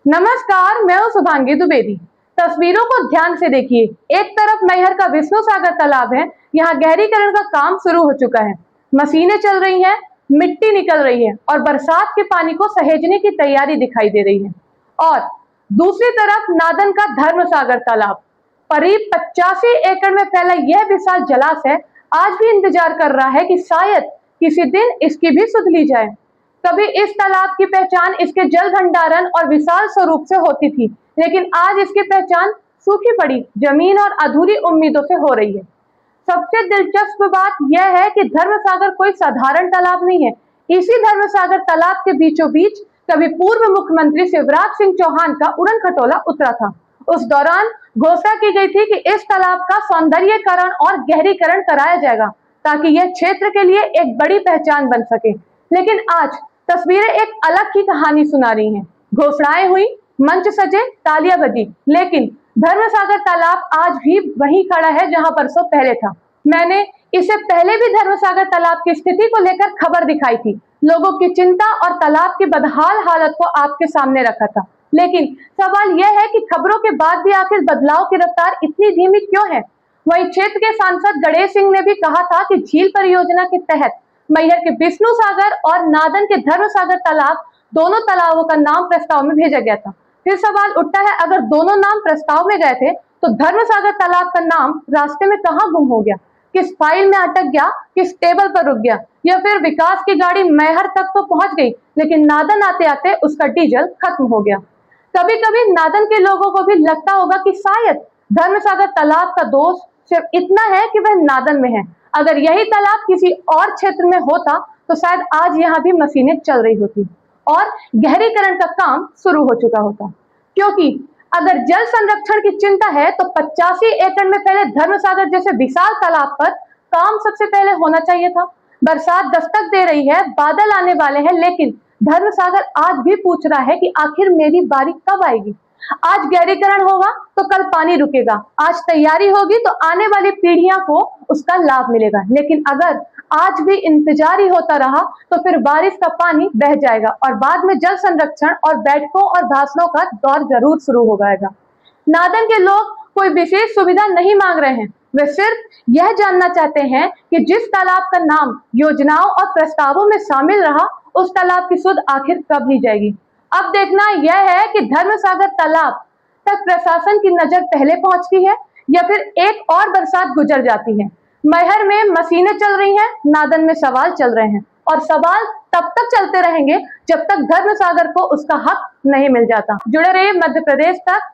नमस्कार, मैं हूं शुभांगी द्विवेदी। तस्वीरों को ध्यान से देखिए। एक तरफ मैहर का विष्णु सागर तालाब है। यहाँ गहरीकरण का काम शुरू हो चुका है। मशीनें चल रही हैं, मिट्टी निकल रही है और बरसात के पानी को सहेजने की तैयारी दिखाई दे रही है। और दूसरी तरफ नादन का धर्म सागर तालाब, करीब 85 एकड़ में फैला यह विशाल जलाशय आज भी इंतजार कर रहा है कि शायद किसी दिन इसकी भी सुध ली जाए। कभी इस तालाब की पहचान इसके जल भंडारण और विशाल स्वरूप से होती थी, लेकिन आज इसकी पहचान सूखी पड़ी जमीन और अधूरी उम्मीदों से हो रही है। सबसे दिलचस्प बात यह है कि धर्मसागर कोई साधारण तालाब नहीं है। इसी धर्मसागर तालाब के बीचों बीच कभी पूर्व मुख्यमंत्री शिवराज सिंह चौहान का उड़न खटोला उतरा था। उस दौरान घोषणा की गई थी कि इस तालाब का सौंदर्यीकरण और गहरीकरण कराया जाएगा ताकि यह क्षेत्र के लिए एक बड़ी पहचान बन सके। लेकिन आज तस्वीरें एक अलग ही कहानी सुना रही हैं। घोषणाएं हुई, मंच सजे, तालियां बजी, लेकिन धर्मसागर तालाब आज भी वहीं खड़ा है जहां परसों पहले था। मैंने इससे पहले भी धर्मसागर तालाब की स्थिति को लेकर खबर दिखाई थी, लोगों की चिंता और तालाब की बदहाल हालत को आपके सामने रखा था। लेकिन सवाल यह है कि खबरों के बाद भी आखिर बदलाव की रफ्तार इतनी धीमी क्यों है? वहीं क्षेत्र के सांसद गणेश सिंह ने भी कहा था कि झील परियोजना के तहत मैहर के विष्णु सागर और नादन के धर्म सागर तालाब, दोनों तालाबों का नाम प्रस्ताव में भेजा गया था। फिर सवाल उठता है, अगर दोनों नाम प्रस्ताव में गए थे तो धर्म सागर तालाब का नाम रास्ते में कहां गुम हो गया? किस फाइल में अटक गया, किस टेबल पर रुक गया, या फिर विकास की गाड़ी मैहर तक तो पहुंच गई लेकिन नादन आते आते उसका डीजल खत्म हो गया। कभी कभी नादन के लोगों को भी लगता होगा कि शायद धर्म सागर तालाब का दोष सिर्फ इतना है कि वह नादन में है। अगर यही तालाब किसी और क्षेत्र में होता तो शायद आज यहाँ भी मशीनें चल रही होती और गहरीकरण का काम शुरू हो चुका होता। क्योंकि अगर जल संरक्षण की चिंता है तो 85 एकड़ में फैले धर्मसागर जैसे विशाल तालाब पर काम सबसे पहले होना चाहिए था। बरसात दस्तक दे रही है, बादल आने वाले हैं, लेकिन धर्मसागर आज भी पूछ रहा है कि आखिर मेरी बारी कब आएगी। आज गहरीकरण होगा तो कल पानी रुकेगा, आज तैयारी होगी तो आने वाली पीढ़ियां को उसका लाभ मिलेगा। लेकिन अगर आज भी इंतजार ही होता रहा तो फिर बारिश का पानी बह जाएगा और बाद में जल संरक्षण और बैठकों और भाषणों का दौर जरूर शुरू हो जाएगा। नादन के लोग कोई विशेष सुविधा नहीं मांग रहे हैं, वे सिर्फ यह जानना चाहते हैं कि जिस तालाब का नाम योजनाओं और प्रस्तावों में शामिल रहा, उस तालाब की सुध आखिर कब ली जाएगी। अब देखना यह है कि धर्मसागर तालाब तक प्रशासन की नजर पहले पहुंचती है या फिर एक और बरसात गुजर जाती है। मैहर में मशीनें चल रही हैं, नादन में सवाल चल रहे हैं और सवाल तब तक चलते रहेंगे जब तक धर्मसागर को उसका हक नहीं मिल जाता। जुड़े रहिए मध्य प्रदेश तक।